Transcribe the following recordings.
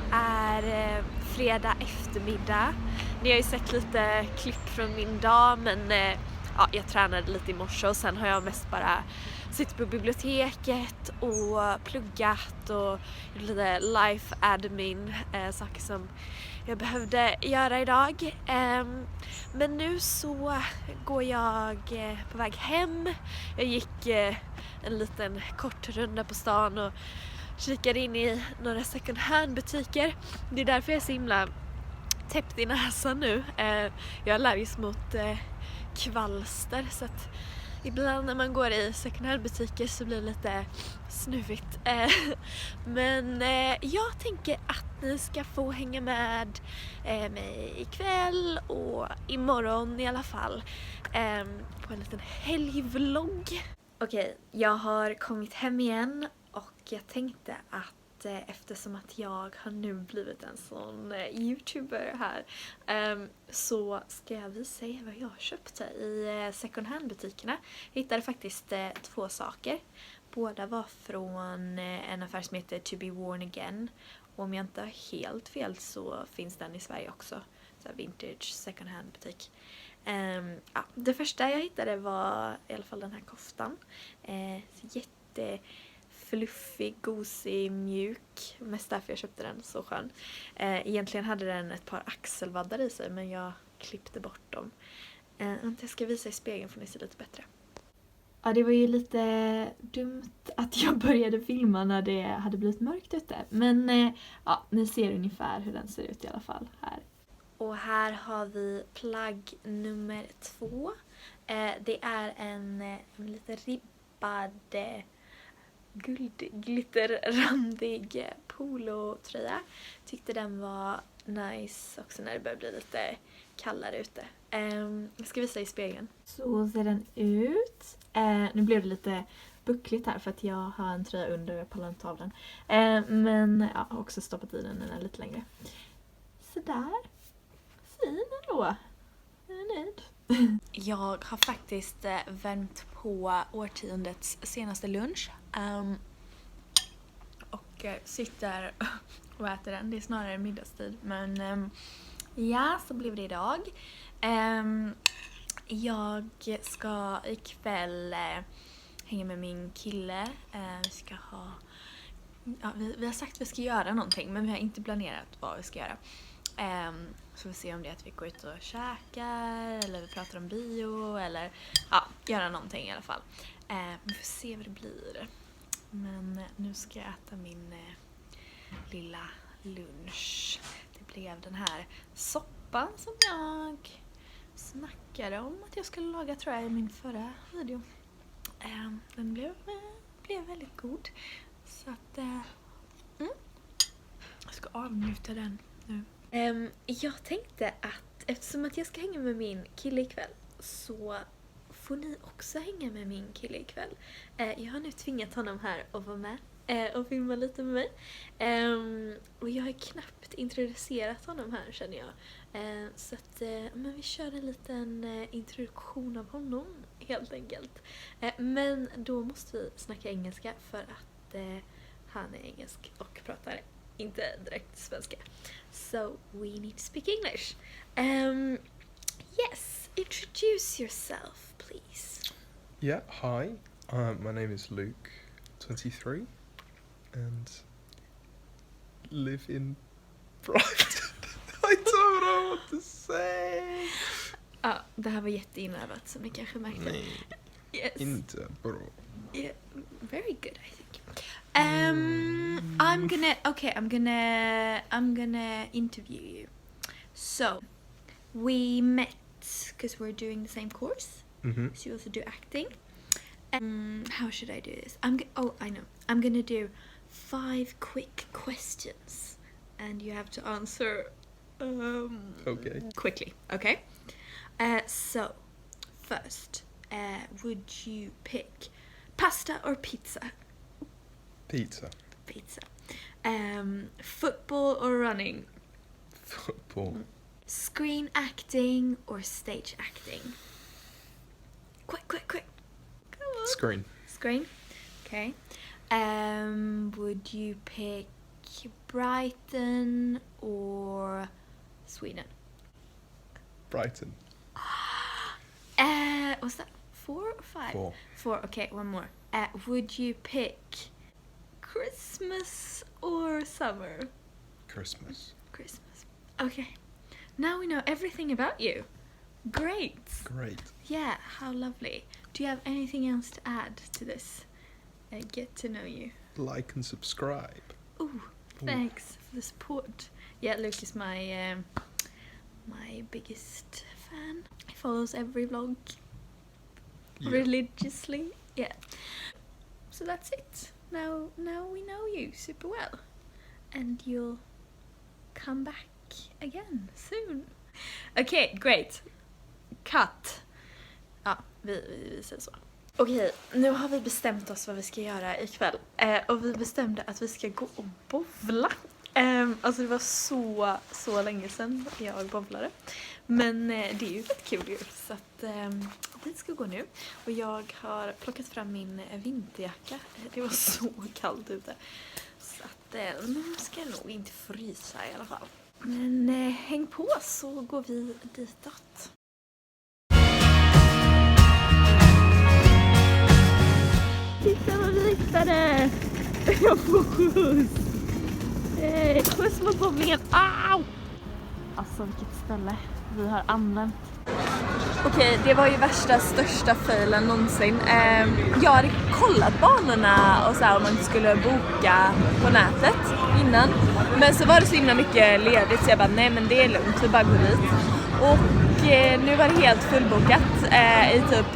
Det är fredag eftermiddag. Ni har ju sett lite klipp från min dag, men ja, jag tränade lite i morse och sen har jag mest bara suttit på biblioteket och pluggat och gjort lite life admin, saker som jag behövde göra idag. Men nu så går jag på väg hem. Jag gick en liten kort runda på stan och kikade in i några second hand butiker. Det är därför jag är så himla täppt i näsan nu. Jag är allergisk mot kvalster, så att ibland när man går i second hand butiker så blir det lite snuvigt. Men jag tänker att ni ska få hänga med mig ikväll och imorgon i alla fall på en liten helgvlogg. Okej, jag har kommit hem igen och jag tänkte att eftersom att jag har nu blivit en sån youtuber här så ska jag visa er vad jag köpte i second hand butikerna. Jag hittade faktiskt 2 saker. Båda var från en affär som heter To Be Worn Again. Och om jag inte har helt fel så finns den i Sverige också. Så här vintage second hand butik. Ja, det första jag hittade var i alla fall den här koftan. Fluffig, gosig, mjuk. Mest därför jag köpte den, så skön. Egentligen hade den ett par axelvaddar i sig, men jag klippte bort dem. Jag ska visa i spegeln får ni se lite bättre. Ja, det var ju lite dumt att jag började filma när det hade blivit mörkt ute. Men ja, ni ser ungefär hur den ser ut i alla fall här. Och här har vi plagg nummer 2. Det är en lite ribbad guldglitterrandig polotröja. Tyckte den var nice också när det började bli lite kallare ute. Jag ska visa i spegeln. Så ser den ut. Nu blev det lite buckligt här för att jag har en tröja under pallantavlan. Men jag har också stoppat i den lite längre. Sådär. Fin ändå. Jag är nöjd. Jag har faktiskt värmt på årtiondets senaste lunch. Och sitter och äter den. Det är snarare middagstid. Men ja, så blev det idag. Jag ska ikväll hänga med min kille. Vi ska ha... Ja, vi har sagt att vi ska göra någonting, men vi har inte planerat vad vi ska göra. Så vi ser om det är att vi går ut och käkar, eller vi pratar om bio, eller ja, göra någonting i alla fall. Vi får se vad det blir. Men nu ska jag äta min lilla lunch. Det blev den här soppan som jag snackade om att jag skulle laga, tror jag, i min förra video. Den blev väldigt god. Så att jag ska avnjuta den nu. Jag tänkte att eftersom att jag ska hänga med min kille ikväll så får ni också hänga med min kille ikväll. Jag har nu tvingat honom här att vara med och filma lite med mig. Och jag har knappt introducerat honom här, känner jag. Så att men vi kör en liten introduktion av honom helt enkelt. Men då måste vi snacka engelska för att han är engelsk och pratar inte direkt svenska. So we need to speak English. Yes, introduce yourself, please. Yeah, hi. My name is Luke, 23, and live in Brighton. I don't know what to say. Ja, det här var jätteinövat som ni kanske märkte. Nej, Yes. inte bra. Yeah, very good, I think. I'm gonna interview you. So, we met because we're doing the same course. Mm-hmm. So you also do acting. How should I do this? I know. I'm gonna do 5 quick questions, and you have to answer Okay. quickly. Okay. So, first, would you pick pasta or pizza? Pizza. Pizza. Football or running? Football. Screen acting or stage acting? Quick. Come on. Screen. Screen. Okay. Would you pick Brighton or Sweden? Brighton. Was that 4 or 5? 4. 4, okay, one more. Would you pick Christmas or summer? Christmas. Christmas. Okay. Now we know everything about you. Great. Great. Yeah, how lovely. Do you have anything else to add to this? Get to know you. Like and subscribe. Ooh, thanks for the support. Yeah, Luke is my my biggest fan. He follows every vlog religiously. Yeah. So that's it. Now we know you super well. And you'll come back again soon. Okay, great. Cut. Ja, vi säger så. Okej, nu har vi bestämt oss vad vi ska göra ikväll. Och vi bestämde att vi ska gå och bowla. Alltså det var så länge sedan jag bowlade. Men det är ju rätt kul ju. Så att vi ska gå nu. Och jag har plockat fram min vinterjacka. Det var så kallt ute. Så att nu ska jag nog inte frysa i alla fall. Men häng på så går vi ditåt. Titta vad vi hittade! Jag får skjuts! Skjuts mot bowlingen! Au! Alltså vilket ställe vi har använt. Okej, det var ju största failen någonsin. Jag hade kollat banorna och så här, om man skulle boka på nätet innan. Men så var det så himla mycket ledigt så jag bara, nej men det är lugnt, vi bara går dit. Och nu var det helt fullbokat i typ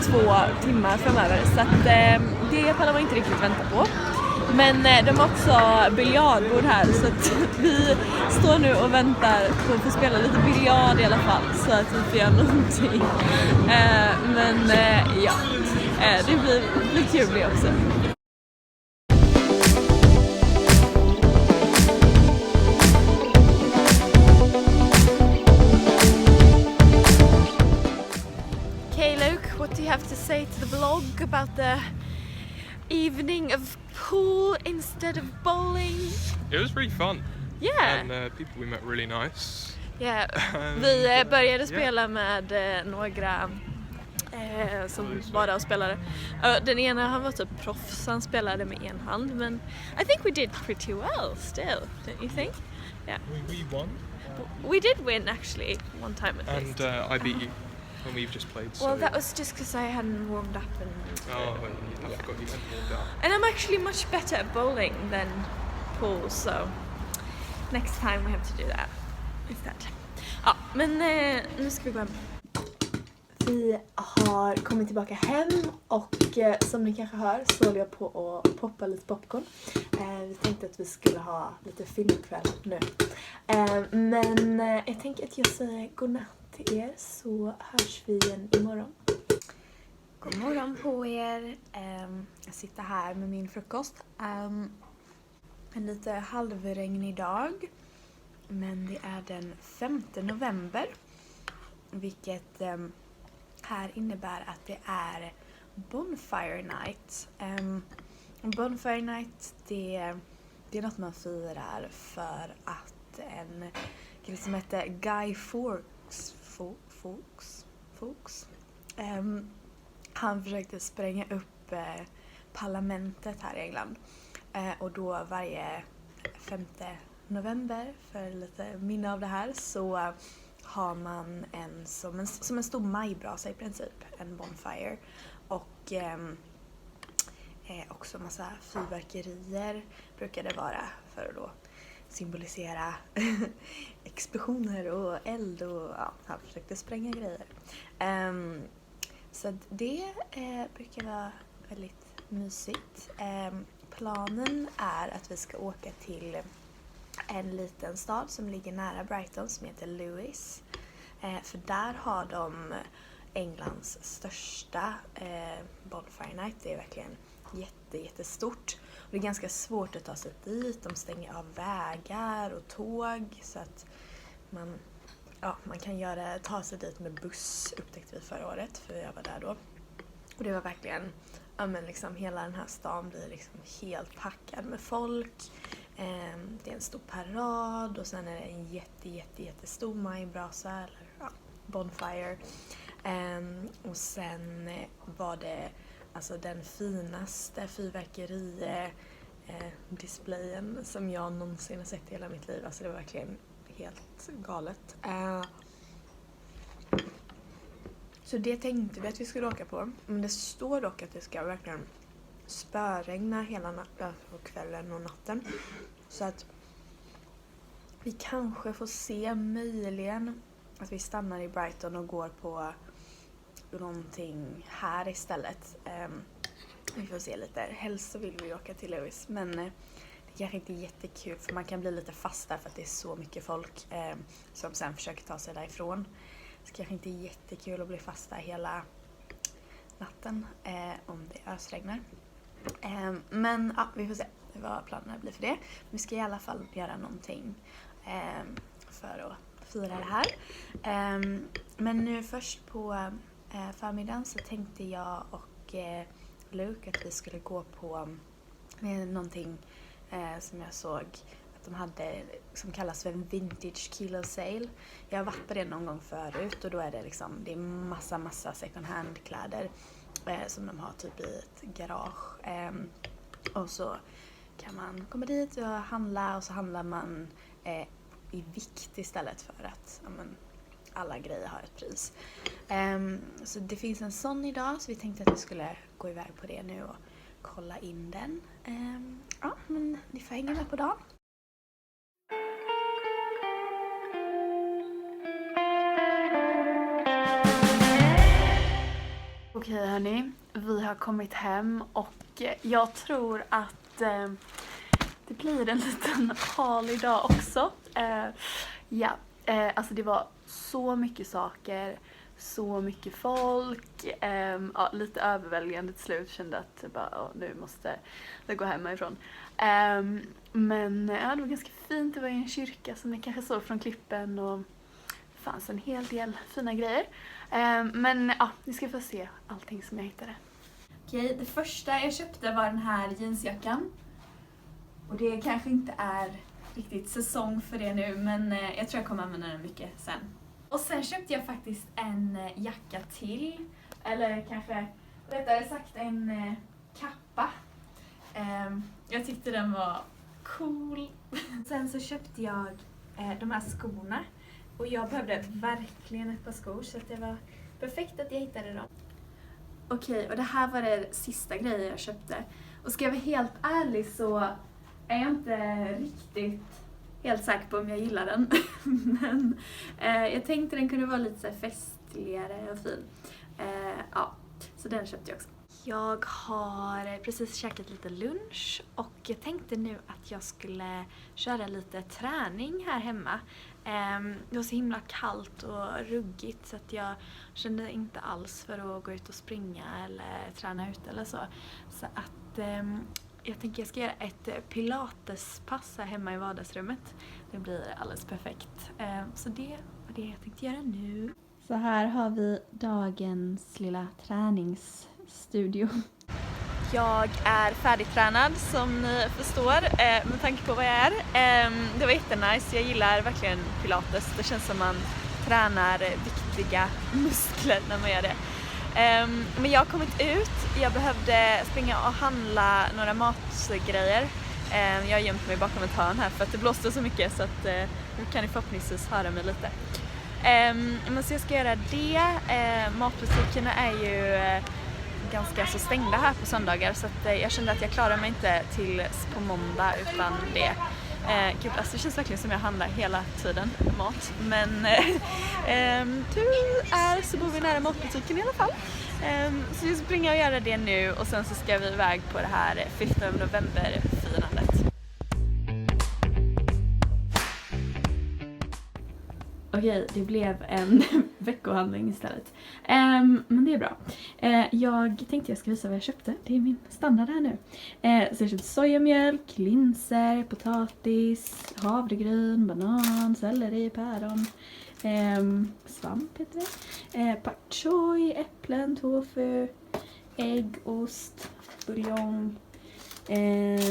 2 timmar framöver. Så att det pallar man inte riktigt vänta på. Men de har också biljardbord här så att vi står nu och väntar på att få spela lite biljard i alla fall så att vi får göra någonting. Men ja, det blir kul det också. Okay, Luke, what do you have to say to the vlog about the evening of pool instead of bowling? It was really fun. Yeah. And people we met really nice. Yeah. Vi började spela med några som var där och spelade. Den ena han var typ proffs, han spelade med en hand, men I think we did pretty well still, don't you think? Yeah. We won. We did win actually one time at least. And I beat you when we've just played. Well, So. that was just because I hadn't warmed up and. Oh, I forgot you hadn't warmed up. And I'm actually much better at bowling than pool, so next time we have to do that instead. Ja, men nu ska vi gå hem. Vi har kommit tillbaka hem och som ni kanske hör så håller jag på att poppa lite popcorn. Vi tänkte att vi skulle ha lite filmkväll nu. Men jag tänker att jag säger godnatt till er så hörs vi igen imorgon. God morgon på er. Jag sitter här med min frukost. En lite halvregnig dag. Men det är den 5 november. Vilket här innebär att det är Bonfire Night. Bonfire Night det är något man firar för att en kille som heter Guy Fawkes. Han försökte spränga upp parlamentet här i England. Och då varje 5 november, för lite minne av det här, så har man som en stor majbrasa i princip, en bonfire. Och också massa fyrverkerier brukar det vara för att då symbolisera explosioner och eld och ja, han försökte spränga grejer. Så det brukar vara väldigt mysigt. Planen är att vi ska åka till en liten stad som ligger nära Brighton som heter Lewis. För där har de Englands största Bonfire Night. Det är verkligen jättestort. Och det är ganska svårt att ta sig dit. De stänger av vägar och tåg så att man kan ta sig dit med buss, upptäckte vi förra året för jag var där då. Och det var verkligen, hela den här stan blir liksom helt packad med folk. Det är en stor parad och sen är det en jättestor majbrasa eller bonfire. Och sen var det alltså den finaste fyrverkeri-displayen som jag någonsin har sett i hela mitt liv. Alltså det var verkligen helt galet. Så det tänkte vi att vi skulle åka på. Men det står dock att det ska verkligen spöregna hela kvällen och natten. Så att vi kanske får se möjligen att vi stannar i Brighton och går på någonting här istället. Vi får se lite. Helst så vill vi åka till Lewis, men det kanske inte är jättekul för man kan bli lite fast där för att det är så mycket folk som sen försöker ta sig därifrån. Det kanske inte är jättekul att bli fast där hela natten om det ösregnar. Men ja, vi får se vad planerna blir för det. Vi ska i alla fall göra någonting för att fira det här. Men nu först på förmiddagen så tänkte jag och Luke att vi skulle gå på någonting som jag såg att de hade som kallas för en vintage kilo sale. Jag har varit på det någon gång förut och då är det liksom, det är massa second hand kläder som de har typ i ett garage. Och så kan man komma dit och handla och så handlar man i vikt istället för att alla grejer har ett pris. Så det finns en sån idag så vi tänkte att vi skulle gå iväg på det nu och kolla in den. Ja, men ni får hänga med på dagen. Okej hörni, vi har kommit hem och jag tror att det blir en liten haul idag också. Alltså det var så mycket saker, så mycket folk, lite överväldigande till slut, kände att nu måste jag gå hemifrån. Men det var ganska fint, det var i en kyrka som ni kanske såg från klippen och det fanns en hel del fina grejer. Men ni ska få se allting som jag hittade. Okej, det första jag köpte var den här jeansjackan. Och det kanske inte är riktigt säsong för det nu, men jag tror jag kommer använda den mycket sen. Och sen köpte jag faktiskt en jacka till, eller kanske rättare sagt en kappa. Jag tyckte den var cool. Sen så köpte jag de här skorna. Och jag behövde verkligen ett par skor så att det var perfekt att jag hittade dem. Okej, och det här var det sista grejen jag köpte. Och ska jag vara helt ärlig så är jag inte riktigt helt säker på om jag gillar den. Men jag tänkte den kunde vara lite så här festligare och fin. Så den köpte jag också. Jag har precis käkat lite lunch och jag tänkte nu att jag skulle köra lite träning här hemma. Det var så himla kallt och ruggigt så att jag kände inte alls för att gå ut och springa eller träna ut eller så. Så att jag tänker jag ska göra ett pilatespass här hemma i vardagsrummet. Det blir alldeles perfekt. Så det var det jag tänkte göra nu. Så här har vi dagens lilla träningsstudio. Jag är färdigtränad som ni förstår med tanke på vad jag är. Det var jättenice, jag gillar verkligen pilates. Det känns som man tränar viktiga muskler när man gör det. Men jag har kommit ut, jag behövde springa och handla några matgrejer. Jag har gömt mig bakom ett hörn här för att det blåste så mycket så att nu kan ni förhoppningsvis höra mig lite. Men så jag ska göra det. Matbutikerna är ju ganska så stängda här på söndagar så att jag kände att jag klarar mig inte tills på måndag utan det. Gud, alltså det känns verkligen som jag handlar hela tiden mat. Men tur är så bor vi nära matbutiken i alla fall. Så jag springer och göra det nu och sen så ska vi iväg på det här 5 november-firandet. Okej, det blev en veckohandling istället. Men det är bra. Jag tänkte jag ska visa vad jag köpte. Det är min standard här nu. Så jag köpte sojamjölk, linser, potatis, havregryn, banan, selleri, päron, svamp heter det. Pak choi, äpplen, tofu, ägg, ost, buljong,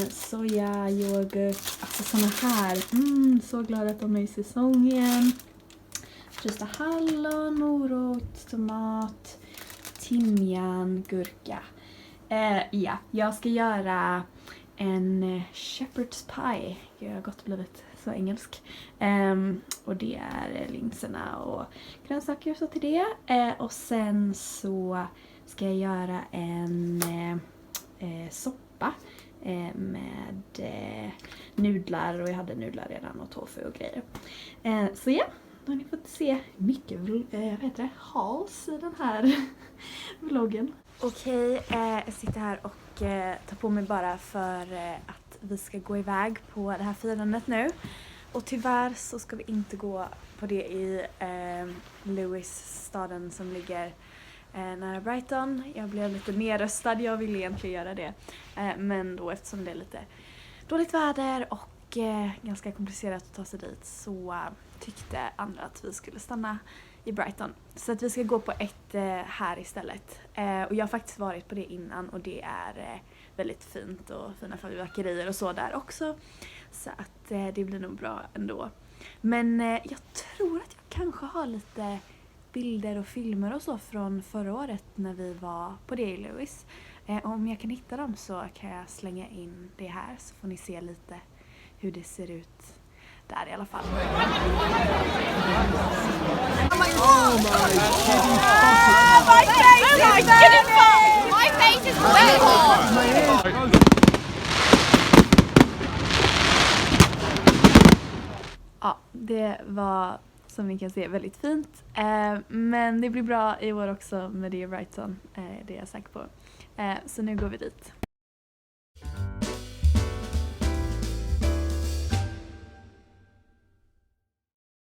Soja, yoghurt, alltså såna här. Så glad att de är i säsongen. Frysta hallon, morot, tomat, timjan, gurka. Ja, jag ska göra en shepherd's pie. Jag har gott blivit så engelsk. Och det är linserna och grönsaker så till det. Och sen så ska jag göra en soppa med nudlar, och jag hade nudlar redan och tofu och grejer. Så ja, då har ni fått se mycket hauls i den här vloggen. Okej, jag sitter här och tar på mig bara för att vi ska gå iväg på det här firandet nu. Och tyvärr så ska vi inte gå på det i Lewis, staden som ligger nära Brighton. Jag blev lite nedröstad, jag ville egentligen göra det. Men då eftersom det är lite dåligt väder och ganska komplicerat att ta sig dit så tyckte andra att vi skulle stanna i Brighton. Så att vi ska gå på ett här istället. Och jag har faktiskt varit på det innan och det är väldigt fint och fina fyrverkerier och så där också. Så att det blir nog bra ändå. Men jag tror att jag kanske har lite bilder och filmer och så från förra året när vi var på det i Lewis. Om jag kan hitta dem så kan jag slänga in det här så får ni se lite hur det ser ut där i alla fall. Ja, det var som ni kan se väldigt fint. Men det blir bra i år också med det i Brighton. Det är jag säker på. Så nu går vi dit.